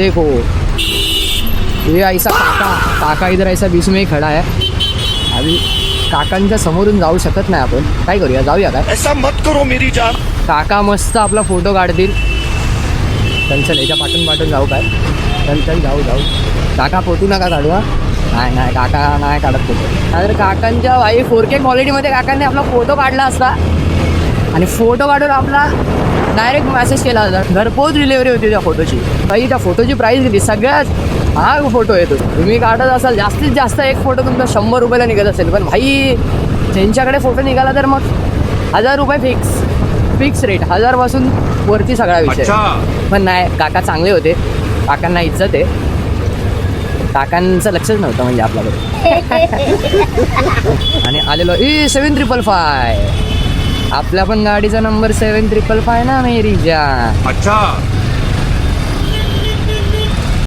देखो ये ऐसा काका इधर ऐसा बीच में ही खडा आहे. अभी काकांच्या समोरून जाऊ शकत नाही आपण. काय करूया, जाऊया काय? ऐसा मत करो मेरी जान. काका मस्त आपला फोटो काढतील. चल याच्या पाठून जाऊ काय? चल जाऊ. काका फोटो नका काढू. हा नाही काका नाही काढत फोटो. तर काकांच्या भाई 4K क्वालिटीमध्ये काकांनी आपला फोटो काढला असता आणि फोटो काढून आपला डायरेक्ट मेसेज केला होता. घरपोच डिलिव्हरी होती त्या फोटोची. काही त्या फोटोची प्राईस किती? सगळ्यात महाग फोटो येतो. तुम्ही काढत असाल जास्तीत जास्त एक फोटो तुमचा 100 रुपयाला निघत असेल. पण भाई त्यांच्याकडे फोटो निघाला तर मग 1000 रुपये फिक्स रेट. 1000पासून वरती सगळा विषय. पण नाही, काका चांगले होते. काकांना इज्जत आहे. काकांचं लक्षच नव्हतं म्हणजे आपल्याकडे. आणि आलेलो 7555. आपल्या पण गाडीचा नंबर 7555 ना मेरी जान. अच्छा